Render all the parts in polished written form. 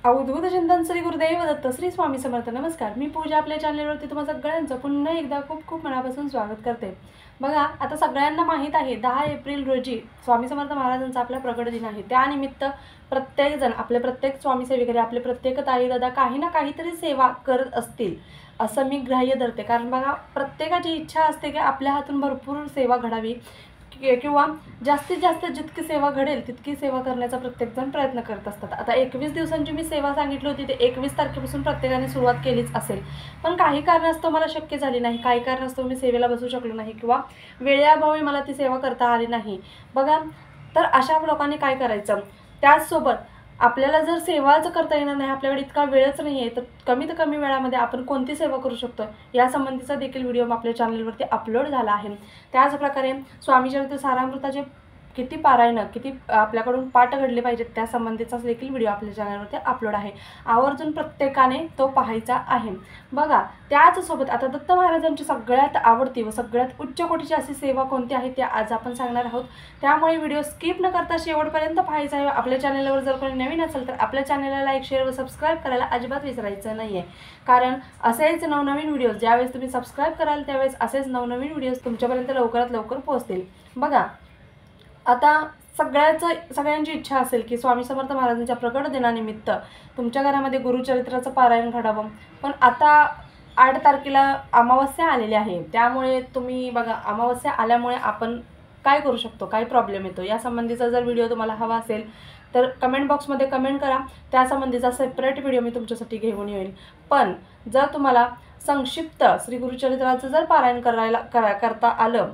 अवधूत चिंतन श्री गुरुदेव दत्त श्री स्वामी समर्थ. नमस्कार, मी पूजा. आपल्या चॅनलवरती तुम्हा सगळ्यांचं पुन्हा एकदा खूप खूप मनापासून स्वागत करते. बघा, आता सगळ्यांना माहीत आहे 10 एप्रिल रोजी स्वामी समर्थ महाराजांचा आपला प्रकट दिन आहे. त्यानिमित्त प्रत्येकजण, आपले प्रत्येक स्वामी सेवेकरी, आपले प्रत्येक ताई दादा काही ना काहीतरी सेवा करत असतील असं मी ग्राह्य धरते. कारण बघा, प्रत्येकाची इच्छा असते की आपल्या हातून भरपूर सेवा घडावी किंवा जास्तीत जास्त जितकी सेवा घडेल तितकी सेवा करण्याचा प्रत्येकजण प्रयत्न करत असतात. आता 21 दिवसांची मी सेवा सांगितली होती, ते 21 तारखेपासून प्रत्येकाने सुरुवात केलीच असेल, पण काही कारणास्तव मला शक्य झाली नाही, काही कारणास्तव मी सेवेला बसू शकलो नाही किंवा वेळेअभावी मला ती सेवा करता आली नाही. बघा, तर अशा लोकांनी काय करायचं, त्याचसोबत आपल्याला जर सेवाच करता येणार नाही, आपल्याकडे इतका वेळच नाही आहे, तर कमीत कमी वेळामध्ये आपण कोणती सेवा करू शकतो यासंबंधीचा देखील व्हिडिओ आपल्या चॅनलवरती अपलोड झाला आहे. त्याचप्रकारे स्वामीचरित्र सारामृताचे किती पारायणं, किती आपल्याकडून पाठ घडले पाहिजेत त्यासंबंधीचा देखील व्हिडिओ आपल्या चॅनलवरती अपलोड आहे. आवर्जून प्रत्येकाने तो पाहायचा आहे. बघा, त्याचसोबत आता दत्त महाराजांची सगळ्यात आवडती व सगळ्यात उच्च कोटीची अशी सेवा कोणती आहे ते आज आपण सांगणार आहोत. त्यामुळे व्हिडिओ स्किप न करता शेवटपर्यंत पाहायचा आहे. आपल्या चॅनलवर जर कोणी नवीन असेल तर आपल्या चॅनलला लाईक, शेअर व सबस्क्राईब करायला अजिबात विसरायचं नाही आहे. कारण असेच नवनवीन व्हिडिओज ज्यावेळेस तुम्ही सबस्क्राईब कराल त्यावेळेस असेच नवनवीन व्हिडिओज तुमच्यापर्यंत लवकरात लवकर पोहोचतील. बघा, आता सगळ्यांची इच्छा असेल की स्वामी समर्थ महाराजांच्या प्रकट दिनानिमित्त तुमच्या घरामध्ये गुरुचरित्राचं पारायण घडावं, पण आता 8 तारखेला अमावस्या आलेली आहे. त्यामुळे तुम्ही बघा, अमावस्या आल्यामुळे आपण काय करू शकतो, काय प्रॉब्लेम येतो यासंबंधीचा जर व्हिडिओ तुम्हाला हवा असेल तर कमेंट बॉक्समध्ये कमेंट करा, त्यासंबंधीचा सेपरेट व्हिडिओ मी तुमच्यासाठी घेऊन येईल. पण जर तुम्हाला संक्षिप्त श्री गुरुचरित्राचं जर पारायण करता आलं,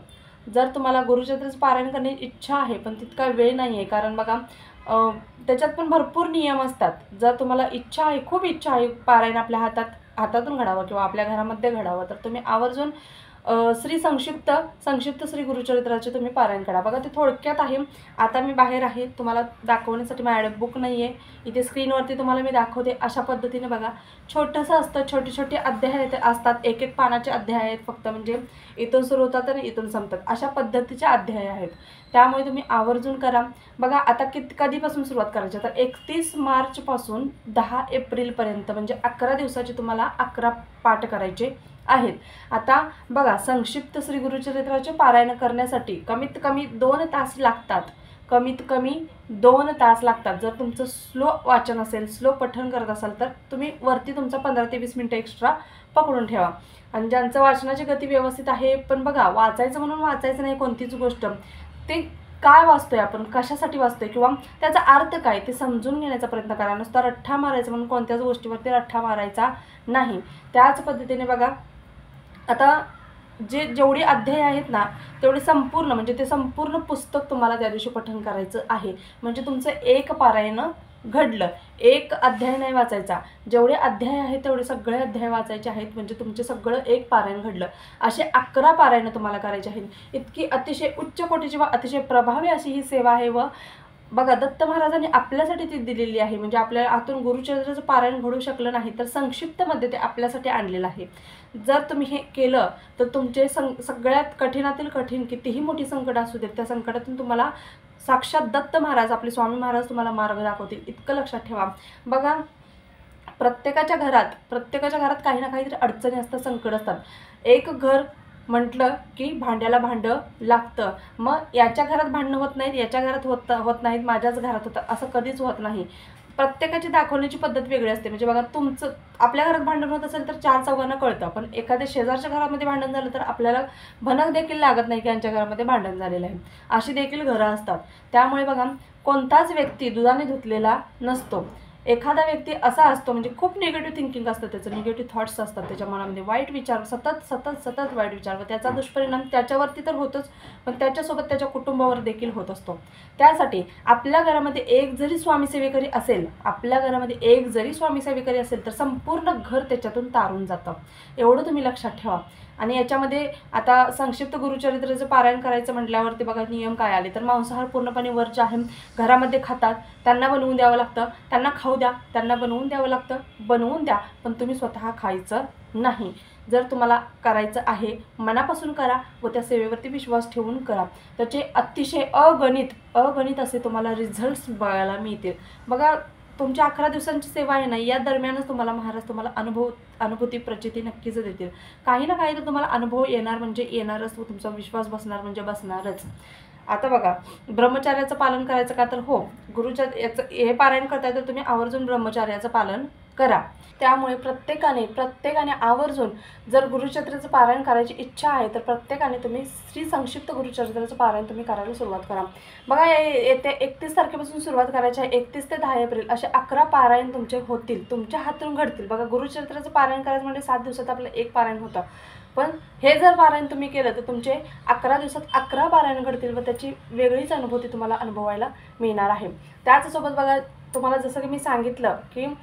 जर तुम्हाला गुरुचरित्राचं पारायण करण्याची इच्छा आहे पण तितका वेळ नाही आहे, कारण बघा त्याच्यात पण भरपूर नियम असतात. जर तुम्हाला इच्छा आहे, खूप इच्छा आहे पारायण आपल्या हातातून घडावं किंवा आपल्या घरामध्ये घडावं, तर तुम्ही आवर्जून संक्षिप्त श्री गुरुचरित्राचे तुम्ही पारायण करा. बघा, ते थोडक्यात आहे. आता मी बाहेर आहे, तुम्हाला दाखवण्यासाठी माझ्याकडे बुक नाही आहे, इथे स्क्रीनवरती तुम्हाला मी दाखवते. अशा पद्धतीने बघा, छोटंसं असतं, छोटे छोटे अध्याय असतात, एक एक पानाचे अध्याय आहेत फक्त, म्हणजे इथून सुरू होतात आणि इथून संपतात अशा पद्धतीचे अध्याय आहेत. त्यामुळे तुम्ही आवर्जून करा. बघा, आता कधीपासून सुरुवात करायची, तर 31 मार्चपासून 10 एप्रिलपर्यंत म्हणजे 11 दिवसाचे तुम्हाला 11 पाठ करायचे आहेत. आता बघा, संक्षिप्त श्री गुरुचरित्राचे पारायण करण्यासाठी कमीत कमी 2 तास लागतात, कमीत कमी 2 तास लागतात. जर तुमचं स्लो वाचन असेल, स्लो पठण करत असाल तर तुम्ही वरती तुमचा 15 ते 20 मिनटं एक्स्ट्रा पकडून ठेवा. आणि ज्यांचं वाचनाची गती व्यवस्थित आहे, पण बघा, वाचायचं म्हणून वाचायचं नाही कोणतीच गोष्ट, ते काय वाचतोय आपण, कशासाठी वाचतोय किंवा त्याचा अर्थ काय ते समजून घेण्याचा प्रयत्न करा. नुसता रठ्ठा मारायचा म्हणून कोणत्याच गोष्टीवरती रठ्ठा मारायचा नाही. त्याच पद्धतीने बघा, आता जेवढी अध्याय आहेत ना तेवढे संपूर्ण, म्हणजे ते संपूर्ण पुस्तक तुम्हाला त्या दिवशी पठण करायचं आहे. म्हणजे तुमचं एक पारायण घडलं, एक अध्याय नाही वाचायचा, जेवढे अध्याय आहेत तेवढे सगळे अध्याय वाचायचे आहेत, म्हणजे तुमचे सगळं एक पारायण घडलं. असे 11 पारायण तुम्हाला करायचे आहेत. इतकी अतिशय उच्च कोटीची व अतिशय प्रभावी अशी ही सेवा आहे. व बघा, दत्त महाराजांनी आपल्यासाठी ती दिलेली आहे, म्हणजे आपल्या हातून गुरुचरित्राचं पारायण घडू शकलं नाही तर संक्षिप्तमध्ये ते आपल्यासाठी आणलेलं आहे. जर तुम्ही हे केलं तर तुमचे सगळ्यात कठीणातील कठीण कितीही मोठी संकट असू देत, त्या संकटातून तुम्हाला साक्षात दत्त महाराज, आपले स्वामी महाराज तुम्हाला मार्ग दाखवतील, इतकं लक्षात ठेवा. बघा, प्रत्येकाच्या घरात काही ना काहीतरी अडचणी असतात, संकट असतात. एक घर म्हटलं की भांड्याला भांडं लागतं. मग याच्या घरात भांडणं होत नाहीत, याच्या घरात होत नाहीत, माझ्याच घरात होतं, असं कधीच होत नाही. प्रत्येकाची दाखवण्याची पद्धत वेगळी असते. म्हणजे बघा, तुमचं आपल्या घरात भांडण होत असेल तर 4 चौघांना कळतं, पण एखाद्या शेजारच्या घरामध्ये भांडण झालं तर आपल्याला भनक देखील लागत नाही की यांच्या घरामध्ये भांडण झालेलं आहे. अशी देखील घरं असतात. त्यामुळे बघा, कोणताच व्यक्ती दुधाने धुतलेला नसतो. एखादा व्यक्ती असा असतो, म्हणजे खूप निगेटिव्ह थिंकिंग असतं, त्याचं निगेटिव्ह थॉट्स असतात त्याच्या मनामध्ये, वाईट विचार, सतत वाईट विचार, व त्याचा दुष्परिणाम त्याच्यावरती तर होतोच, पण त्याच्यासोबत त्याच्या कुटुंबावर देखील होत असतो. त्यासाठी आपल्या घरामध्ये एक जरी स्वामी सेवेकरी असेल तर संपूर्ण घर त्याच्यातून तारून जातं. एवढं तुम्ही लक्षात ठेवा. आणि याच्यामध्ये आता संक्षिप्त गुरुचरित्राचं पारायण करायचं म्हटल्यावरती बघा नियम काय आले, तर मांसाहार पूर्णपणे वर्ज्य आहे. घरामध्ये खातात त्यांना बनवून द्यावं लागतं, त्यांना खाऊ द्या, त्यांना बनवून द्यावं लागतं, बनवून द्या, पण तुम्ही स्वतः खायचं नाही. जर तुम्हाला करायचं आहे मनापासून करा व त्या सेवेवरती विश्वास ठेवून करा. त्याचे अतिशय अगणित असे तुम्हाला रिझल्ट्स बघायला मिळतील. बघा, तुमच्या 11 दिवसांची सेवा आहे ना, या दरम्यानच तुम्हाला महाराज तुम्हाला अनुभूती प्रचिती नक्कीच देतील. काही ना काही तर तुम्हाला अनुभव येणार म्हणजे येणारच, व तुमचा विश्वास बसणार म्हणजे बसणारच. आता बघा, ब्रह्मचर्याचं पालन करायचं का, तर हो, गुरुच्या याचं हे पारायण करताय तर तुम्ही आवर्जून ब्रह्मचर्याचं पालन करा. त्यामुळे प्रत्येकाने आवर्जून, जर गुरुचरित्राचं पारायण करायची इच्छा आहे तर प्रत्येकाने तुम्ही श्री संक्षिप्त गुरुचरित्राचं पारायण तुम्ही करायला सुरुवात करा. बघा, येत्या 31 तारखेपासून सुरुवात करायची आहे. 31 ते 10 एप्रिल असे 11 पारायण तुमचे होतील, तुमच्या हातून घडतील. बघा, गुरुचरित्राचं पारायण करायचं म्हणजे 7 दिवसात आपलं एक पारायण होतं, पण हे जर पारायण तुम्ही केलं तर तुमचे 11 दिवसात 11 पारायण घडतील व त्याची वेगळीच अनुभूती तुम्हाला अनुभवायला मिळणार आहे. त्याचसोबत बघा, तुम्हाला जसं की मी सांगितलं की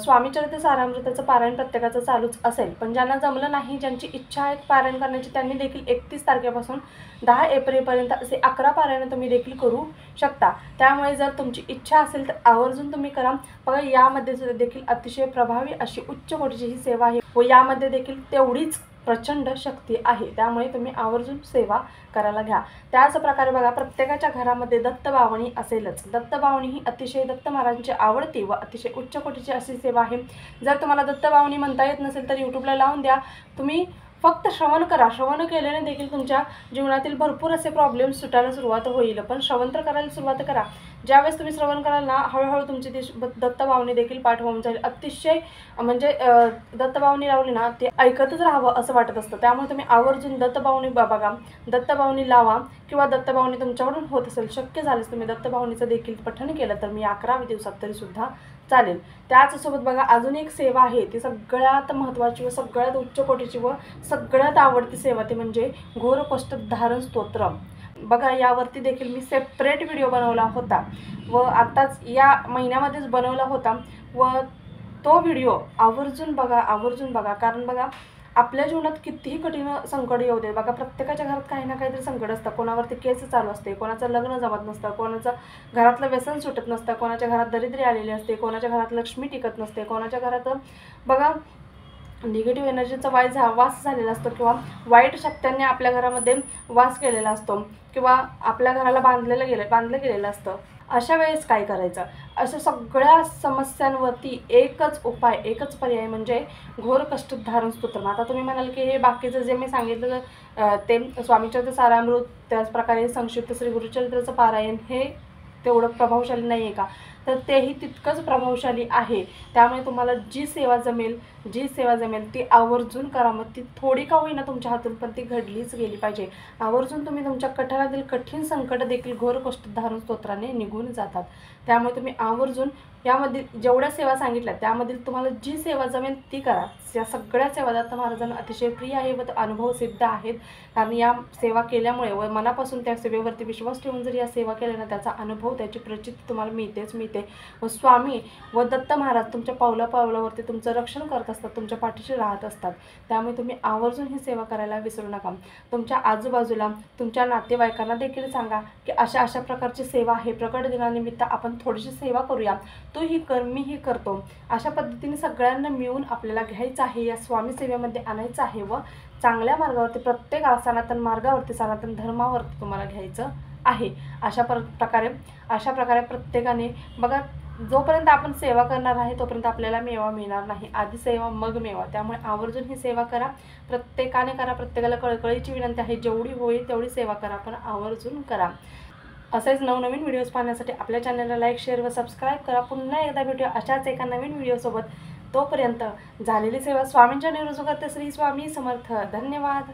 स्वामीचरित्र सारामृताचं पारायण प्रत्येकाचं चालूच असेल, पण ज्यांना जमलं नाही, ज्यांची इच्छा आहे पारायण करण्याची, त्यांनी देखील 31 तारखेपासून 10 एप्रिलपर्यंत असे 11 पारायण तुम्ही देखील करू शकता. त्यामुळे जर तुमची इच्छा असेल तर आवर्जून तुम्ही करा. बघा, यामध्ये देखील अतिशय प्रभावी अशी उच्च कोटीची ही सेवा आहे व यामध्ये देखील तेवढीच प्रचंड शक्ती आहे. त्यामुळे तुम्ही आवर्जून सेवा करायला घ्या. त्याच प्रकारे बघा, प्रत्येकाच्या घरामध्ये दत्तबावणी असेलच. दत्तबावणी ही अतिशय दत्त महाराजांची आवडती व अतिशय उच्च कोटीची अशी सेवा आहे. जर तुम्हाला दत्तबावणी म्हणता येत नसेल तर यूट्यूबला लावून द्या. तुम्ही फक्त श्रवण करा. श्रवण केल्याने देखील तुमच्या जीवनातील भरपूर असे प्रॉब्लेम सुटायला सुरुवात होईल, पण श्रवण तर करायला सुरुवात करा. ज्यावेळेस तुम्ही श्रवण कराल ना, हळूहळू तुमची ती दत्तबावणी देखील पाठ होऊन जाईल. अतिशय म्हणजे दत्तबावणी लावली ना, ते ऐकतच राहावं असं वाटत असतं. त्यामुळे तुम्ही आवर्जून दत्तबावणी बघा, दत्तबावणी लावा, किंवा दत्तबावणी तुमच्याकडून होत असेल, शक्य झाल्यास तुम्ही दत्तबावणीचं देखील पठण केलं तर मी 11व्या दिवसात तरीसुद्धा चालेल. त्याचसोबत बघा, अजून एक सेवा आहे, ती सगळ्यात महत्त्वाची व सगळ्यात उच्च कोटीची व सगळ्यात आवडती सेवा, ती म्हणजे घोर कष्टधारण स्तोत्र. बघा, यावरती देखील मी सेपरेट व्हिडिओ बनवला होता व आत्ताच या महिन्यामध्येच बनवला होता व तो व्हिडिओ आवर्जून बघा. कारण बघा, आपल्या जीवनात कितीही कठीण संकट येऊ दे, बघा, प्रत्येकाच्या घरात काही ना काहीतरी संकट असतं. कोणावरती केस चालू असते, कोणाचं लग्न जमत नसतं, कोणाचं घरातलं व्यसन सुटत नसतं, कोणाच्या घरात दरिद्री आलेली असते, कोणाच्या घरात लक्ष्मी टिकत नसते, कोणाच्या घरात बघा निगेटिव्ह एनर्जीचा वास झालेला असतो, किंवा वाईट शक्त्यांनी आपल्या घरामध्ये वास केलेला असतो, किंवा आपल्या घराला बांधलं गेलेलं असतं. अशा वेळेस काय करायचं? अशा सगळ्या समस्यांवरती एकच उपाय, एकच पर्याय म्हणजे घोर कष्टधारण स्तोत्र. आता तुम्ही म्हणाल की हे बाकीचं जे मी सांगितलं ते स्वामीचरित्र सारामृत, त्याचप्रकारे संक्षिप्त श्री गुरुचरित्राचं पारायण हे तेवढं प्रभावशाली नाही आहे का? तर तेही तितकंच प्रभावशाली आहे. त्यामुळे तुम्हाला जी सेवा जमेल ती आवर्जून करा. मग ती थोडी का होईना तुमच्या हातून, पण ती घडलीच गेली पाहिजे. आवर्जून तुम्ही तुमच्या कठीणातील कठीण संकट देखील घोर कष्टधारण स्तोत्राने निघून जातात. त्यामुळे तुम्ही आवर्जून यामध्ये जेवढ्या सेवा सांगितल्या त्यामधील तुम्हाला जी सेवा जमेल ती करा. या सगळ्या सेवा दत्त महाराजांना अतिशय प्रिय आहे व अनुभव सिद्ध आहेत. कारण या सेवा केल्यामुळे व मनापासून त्या सेवेवरती विश्वास ठेवून जर या सेवा केल्या ना, त्याचा अनुभव, त्याची प्रचिती तुम्हाला मिळते. व स्वामी व दत्त महाराज तुमच्या पावलावरती तुमचं रक्षण करत असतात, तुमच्या पाठीशी राहत असतात. त्यामुळे तुम्ही आवर्जून ही सेवा करायला विसरू नका. तुमच्या आजूबाजूला तुमच्या नातेवाईकांना देखील सांगा की अशा प्रकारची सेवा आहे, प्रकट दिनानिमित्त आपण थोडीशी सेवा करूया, तू ही कर, मी ही करतो. अशा पद्धतीने सगळ्यांना मिळून आपल्याला घ्यायचं आहे, या स्वामी सेवेमध्ये आणायचं आहे व चांगल्या मार्गावरती, प्रत्येक सनातन मार्गावरती, सनातन धर्मावरती तुम्हाला घ्यायचं आहे. अशा प्रकारे प्रत्येकाने बघा, जोपर्यंत आपण सेवा करणार आहे तोपर्यंत आपल्याला मेवा मिळणार नाही. आधी सेवा मग मेवा. त्यामुळे आवर्जून ही सेवा करा, प्रत्येकाने करा. प्रत्येकाला कळकळीची विनंती आहे, जेवढी होईल तेवढी सेवा करा, पण आवर्जून करा. असेच नवनवीन व्हिडिओज पाहण्यासाठी आपल्या चॅनलला लाईक, शेअर व सबस्क्राईब करा. पुन्हा एकदा भेटूया अशाच एका नवीन व्हिडिओसोबत. तोपर्यंत झालेली सेवा स्वामींच्या निरोजू करते. श्री स्वामी समर्थ. धन्यवाद.